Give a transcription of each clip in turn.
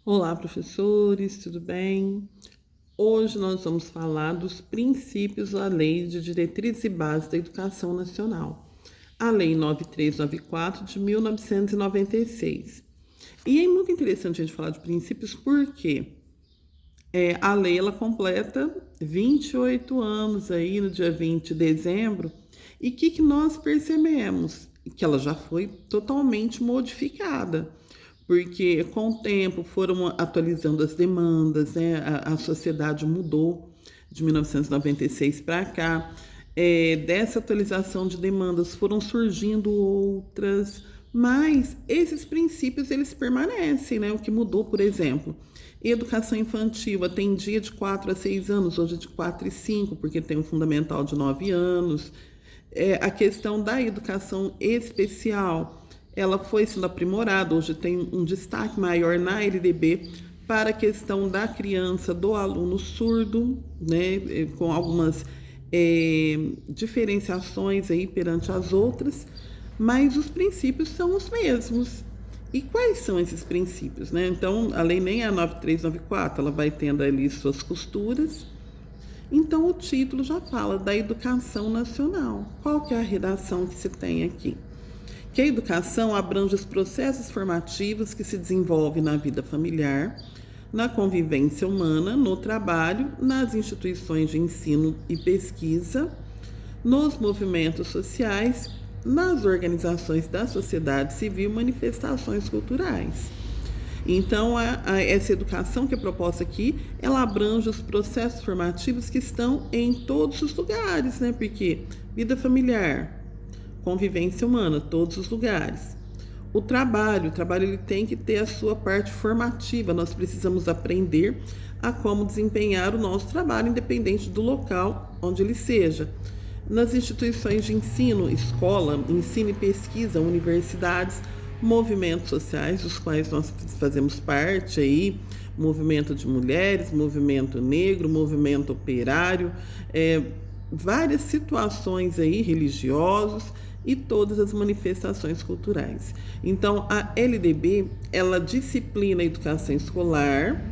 Olá, professores, tudo bem? Hoje nós vamos falar dos princípios da Lei de Diretrizes e Bases da Educação Nacional, a Lei 9394 de 1996. E é muito interessante a gente falar de princípios porque a lei ela completa 28 anos aí no dia 20 de dezembro e o que nós percebemos? Que ela já foi totalmente modificada, porque com o tempo foram atualizando as demandas, né? A sociedade mudou de 1996 para cá. Dessa atualização de demandas foram surgindo outras, mas esses princípios eles permanecem, né? O que mudou, por exemplo, educação infantil atendia de 4 a 6 anos, hoje é de 4 e 5, porque tem um fundamental de 9 anos. A questão da educação especial, ela foi sendo aprimorada, hoje tem um destaque maior na LDB para a questão da criança, do aluno surdo, né, com algumas diferenciações aí perante as outras, mas os princípios são os mesmos. E quais são esses princípios, né? Então, a lei nem é a 9394, ela vai tendo ali suas costuras. Então, o título já fala da educação nacional. Qual que é a redação que se tem aqui? Que a educação abrange os processos formativos que se desenvolvem na vida familiar, na convivência humana, no trabalho, nas instituições de ensino e pesquisa, nos movimentos sociais, nas organizações da sociedade civil e manifestações culturais. Então, essa educação que é proposta aqui, ela abrange os processos formativos que estão em todos os lugares, né? Porque vida familiar, convivência humana, todos os lugares. O trabalho ele tem que ter a sua parte formativa. Nós precisamos aprender a como desempenhar o nosso trabalho, independente do local onde ele seja. Nas instituições de ensino, escola, ensino e pesquisa, universidades, movimentos sociais, dos quais nós fazemos parte aí, movimento de mulheres, movimento negro, movimento operário, várias situações aí religiosos e todas as manifestações culturais. Então, a LDB, ela disciplina a educação escolar,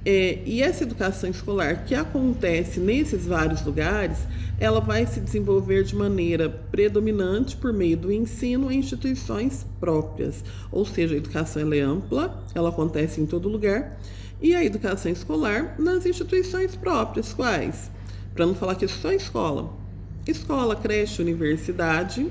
e essa educação escolar que acontece nesses vários lugares, ela vai se desenvolver de maneira predominante por meio do ensino em instituições próprias. Ou seja, a educação ela é ampla, ela acontece em todo lugar, e a educação escolar nas instituições próprias. Quais? Para não falar que é só escola. Escola, creche, universidade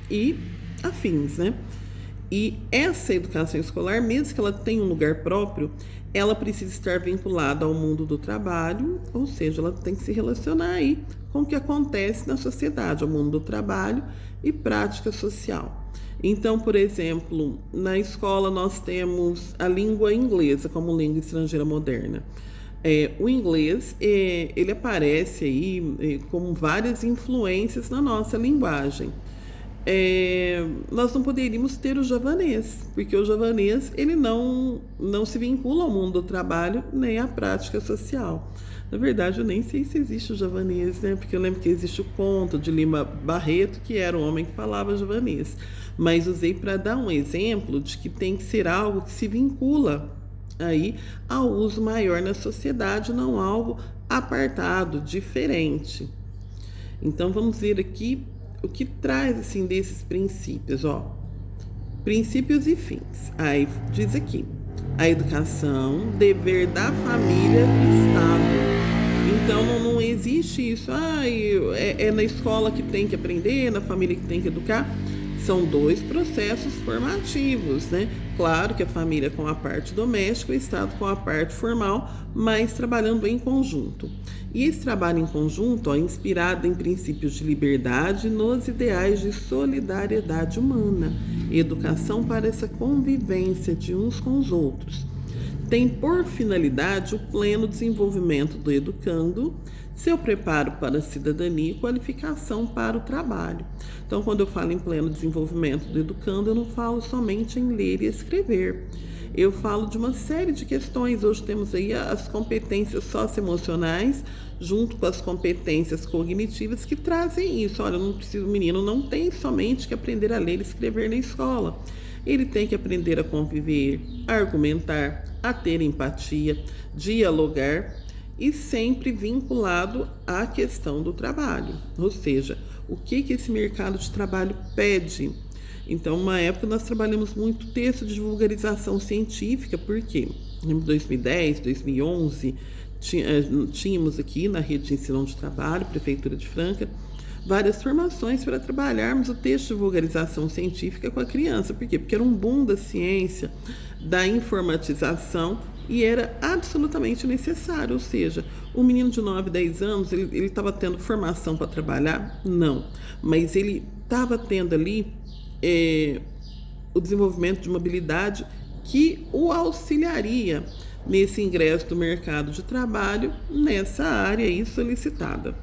e afins, né? E essa educação escolar, mesmo que ela tenha um lugar próprio, ela precisa estar vinculada ao mundo do trabalho, ou seja, ela tem que se relacionar aí com o que acontece na sociedade, ao mundo do trabalho e prática social. Então, por exemplo, na escola nós temos a língua inglesa como língua estrangeira moderna. O inglês, ele aparece aí com várias influências na nossa linguagem. Nós não poderíamos ter o javanês, porque o javanês ele não se vincula ao mundo do trabalho nem à prática social. Na verdade, eu nem sei se existe o javanês, né? Porque eu lembro que existe o conto de Lima Barreto, que era um homem que falava javanês. Mas usei para dar um exemplo de que tem que ser algo que se vincula aí ao uso maior na sociedade, não algo apartado, diferente. Então, vamos ver aqui o que traz assim desses princípios, ó. Princípios e fins. Aí diz aqui: a educação, dever da família do Estado. Então não existe isso, é na escola que tem que aprender, na família que tem que educar. São dois processos formativos, né? Claro que a família com a parte doméstica, o Estado com a parte formal, mas trabalhando em conjunto. E esse trabalho em conjunto, inspirado em princípios de liberdade, nos ideais de solidariedade humana, educação para essa convivência de uns com os outros, tem por finalidade o pleno desenvolvimento do educando, seu preparo para a cidadania e qualificação para o trabalho. Então, quando eu falo em pleno desenvolvimento do educando, eu não falo somente em ler e escrever. Eu falo de uma série de questões. Hoje temos aí as competências socioemocionais junto com as competências cognitivas que trazem isso. Olha, não precisa, o menino não tem somente que aprender a ler e escrever na escola. Ele tem que aprender a conviver, a argumentar, a ter empatia, dialogar e sempre vinculado à questão do trabalho, ou seja, o que esse mercado de trabalho pede. Então, uma época nós trabalhamos muito texto de vulgarização científica, porque em 2010, 2011, tínhamos aqui na rede de ensino de trabalho, Prefeitura de Franca, várias formações para trabalharmos o texto de vulgarização científica com a criança. Por quê? Porque era um boom da ciência, da informatização, e era absolutamente necessário, ou seja, o menino de 9, 10 anos, ele estava tendo formação para trabalhar? Não, mas ele estava tendo ali o desenvolvimento de uma habilidade que o auxiliaria nesse ingresso do mercado de trabalho, nessa área aí solicitada.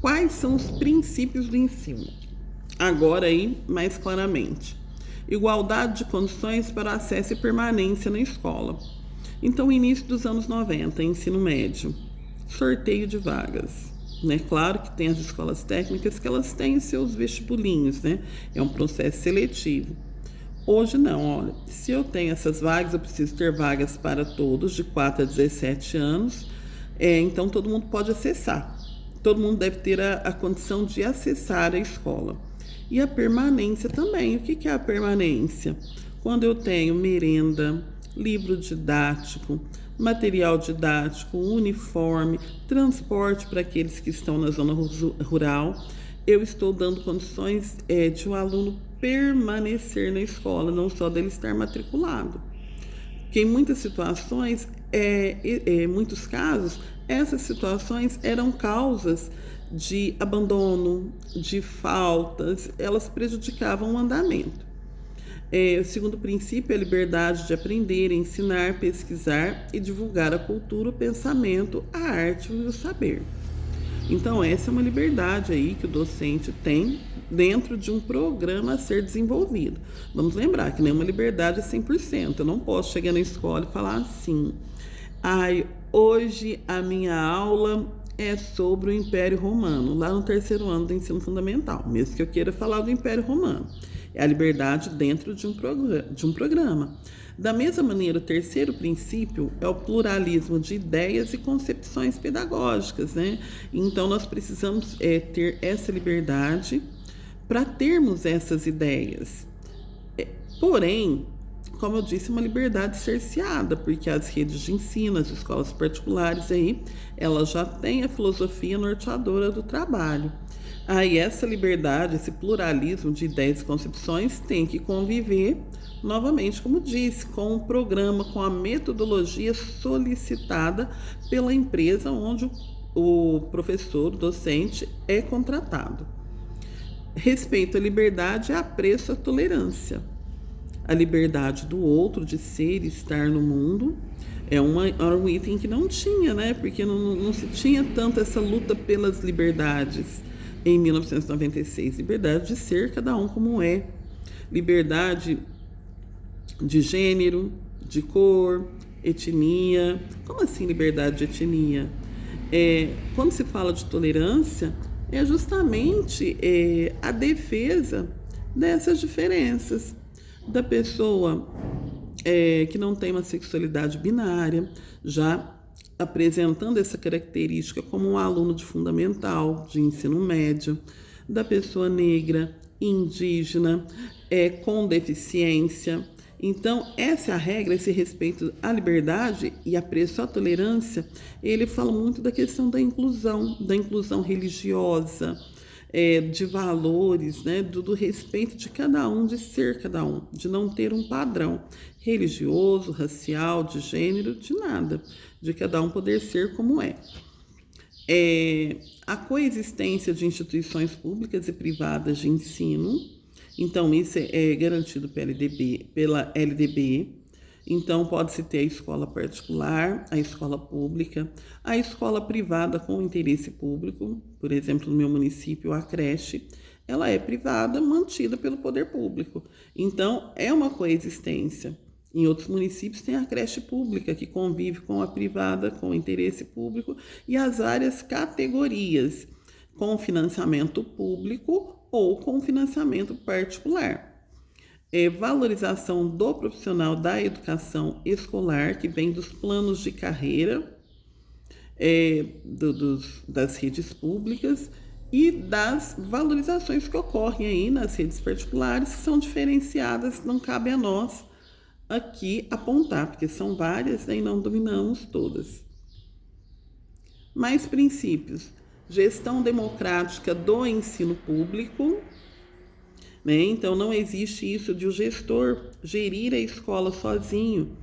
Quais são os princípios do ensino? Agora aí, mais claramente. Igualdade de condições para acesso e permanência na escola. Então, início dos anos 90, ensino médio, sorteio de vagas. Né? Claro que tem as escolas técnicas que elas têm os seus vestibulinhos, né? É um processo seletivo. Hoje não, olha, se eu tenho essas vagas, eu preciso ter vagas para todos de 4 a 17 anos, então todo mundo pode acessar. Todo mundo deve ter a condição de acessar a escola. E a permanência também. O que é a permanência? Quando eu tenho merenda, livro didático, material didático, uniforme, transporte para aqueles que estão na zona rural, eu estou dando condições de um aluno permanecer na escola, não só dele estar matriculado. Porque em muitas situações, em muitos casos, essas situações eram causas de abandono, de faltas, elas prejudicavam o andamento. O segundo princípio é a liberdade de aprender, ensinar, pesquisar e divulgar a cultura, o pensamento, a arte e o saber. Então, essa é uma liberdade aí que o docente tem dentro de um programa a ser desenvolvido. Vamos lembrar que nenhuma liberdade é 100%. Eu não posso chegar na escola e falar assim: hoje a minha aula é sobre o Império Romano, lá no 3º ano do ensino fundamental, mesmo que eu queira falar do Império Romano. É a liberdade dentro de um programa. Da mesma maneira, o terceiro princípio é o pluralismo de ideias e concepções pedagógicas, né? Então, nós precisamos ter essa liberdade para termos essas ideias. Porém, como eu disse, uma liberdade cerceada, porque as redes de ensino, as escolas particulares aí, elas já têm a filosofia norteadora do trabalho. Aí essa liberdade, esse pluralismo de ideias e concepções tem que conviver, novamente, como disse, com o programa, com a metodologia solicitada pela empresa onde o professor, o docente, é contratado. Respeito à liberdade é apreço à tolerância. A liberdade do outro de ser e estar no mundo era um item que não tinha, né? Porque não se tinha tanto essa luta pelas liberdades em 1996. Liberdade de ser cada um como é. Liberdade de gênero, de cor, etnia. Como assim liberdade de etnia? Quando se fala de tolerância, é justamente a defesa dessas diferenças. Da pessoa que não tem uma sexualidade binária, já apresentando essa característica como um aluno de fundamental, de ensino médio, da pessoa negra, indígena, com deficiência. Então, essa é a regra, esse respeito à liberdade e apreço à tolerância. Ele fala muito da questão da inclusão religiosa, de valores, né, do respeito de cada um, de ser cada um, de não ter um padrão religioso, racial, de gênero, de nada, de cada um poder ser como é. A coexistência de instituições públicas e privadas de ensino, então isso é garantido pela LDB. Então, pode-se ter a escola particular, a escola pública, a escola privada com interesse público. Por exemplo, no meu município, a creche, ela é privada, mantida pelo poder público. Então, é uma coexistência. Em outros municípios tem a creche pública, que convive com a privada, com interesse público, e as várias categorias, com financiamento público ou com financiamento particular. Valorização do profissional da educação escolar, que vem dos planos de carreira das redes públicas e das valorizações que ocorrem aí nas redes particulares, que são diferenciadas, não cabe a nós aqui apontar, porque são várias, né, e não dominamos todas. Mais princípios: gestão democrática do ensino público, né? Então não existe isso de o gestor gerir a escola sozinho.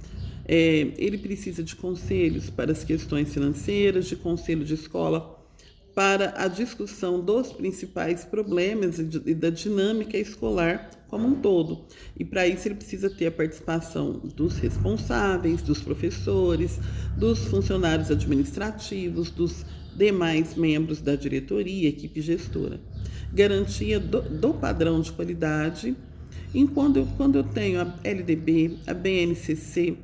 Ele precisa de conselhos para as questões financeiras, de conselho de escola para a discussão dos principais problemas e da dinâmica escolar como um todo. E para isso ele precisa ter a participação dos responsáveis, dos professores, dos funcionários administrativos, dos demais membros da diretoria, equipe gestora. Garantia do padrão de qualidade. Quando eu tenho a LDB, a BNCC,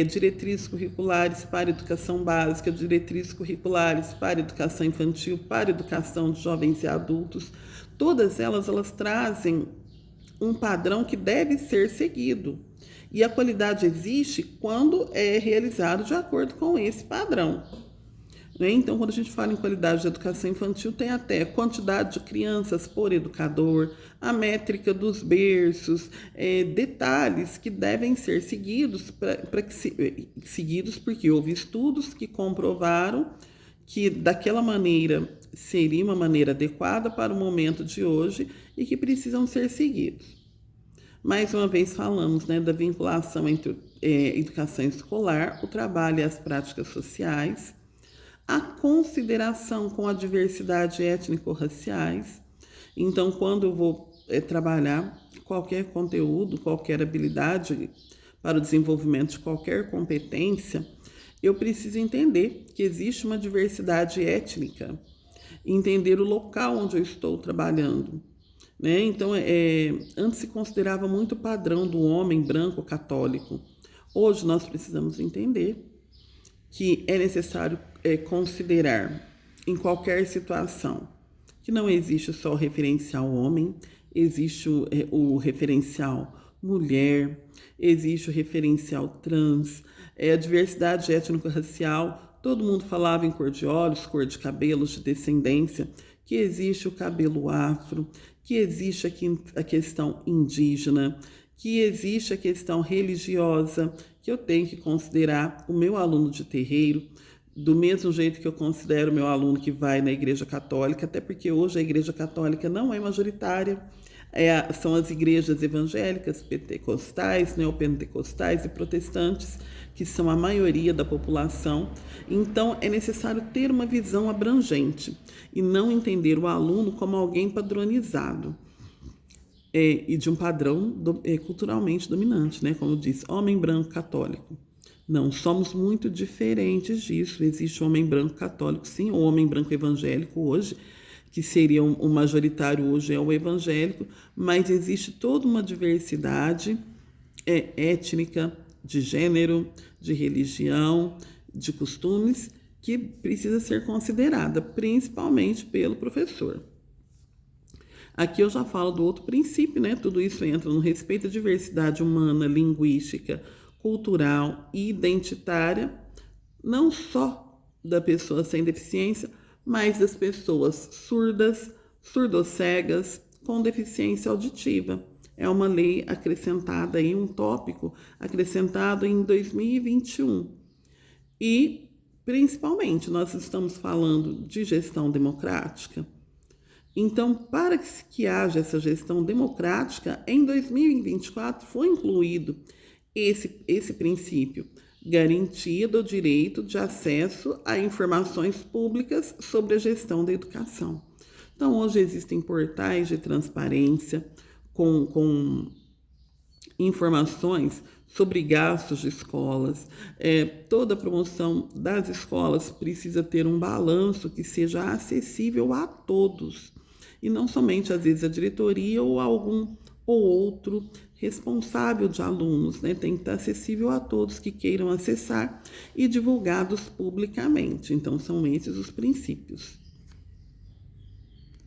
diretrizes curriculares para educação básica, diretrizes curriculares para educação infantil, para educação de jovens e adultos, todas elas trazem um padrão que deve ser seguido. E a qualidade existe quando é realizado de acordo com esse padrão. Então, quando a gente fala em qualidade de educação infantil, tem até a quantidade de crianças por educador, a métrica dos berços, detalhes que devem ser seguidos, seguidos porque houve estudos que comprovaram que daquela maneira seria uma maneira adequada para o momento de hoje e que precisam ser seguidos. Mais uma vez falamos, né, da vinculação entre educação escolar, o trabalho e as práticas sociais, a consideração com a diversidade étnico-raciais. Então, quando eu vou trabalhar qualquer conteúdo, qualquer habilidade para o desenvolvimento de qualquer competência, eu preciso entender que existe uma diversidade étnica, entender o local onde eu estou trabalhando, né? Então, antes se considerava muito o padrão do homem branco católico. Hoje nós precisamos entender que é necessário considerar em qualquer situação que não existe só o referencial homem, existe o referencial mulher, existe o referencial trans, a diversidade étnico-racial. Todo mundo falava em cor de olhos, cor de cabelos, de descendência, que existe o cabelo afro, que existe aqui a questão indígena, que existe a questão religiosa, que eu tenho que considerar o meu aluno de terreiro, do mesmo jeito que eu considero o meu aluno que vai na igreja católica, até porque hoje a igreja católica não é majoritária, são as igrejas evangélicas, pentecostais, neopentecostais e protestantes, que são a maioria da população. Então, é necessário ter uma visão abrangente e não entender o aluno como alguém padronizado. E de um padrão culturalmente dominante, né? Como eu disse, homem branco católico. Não, somos muito diferentes disso. Existe o homem branco católico, sim, o homem branco evangélico hoje, que seria o majoritário hoje é o evangélico, mas existe toda uma diversidade étnica, de gênero, de religião, de costumes, que precisa ser considerada, principalmente pelo professor. Aqui eu já falo do outro princípio, né? Tudo isso entra no respeito à diversidade humana, linguística, cultural e identitária, não só da pessoa sem deficiência, mas das pessoas surdas, surdoscegas, com deficiência auditiva. É uma lei acrescentada aí, um tópico acrescentado em 2021. E, principalmente, nós estamos falando de gestão democrática. Então, para que haja essa gestão democrática, em 2024 foi incluído esse princípio, garantia do direito de acesso a informações públicas sobre a gestão da educação. Então, hoje existem portais de transparência com informações sobre gastos de escolas. Toda a promoção das escolas precisa ter um balanço que seja acessível a todos, e não somente, às vezes, a diretoria ou algum ou outro responsável de alunos, né? Tem que estar acessível a todos que queiram acessar e divulgados publicamente. Então, são esses os princípios.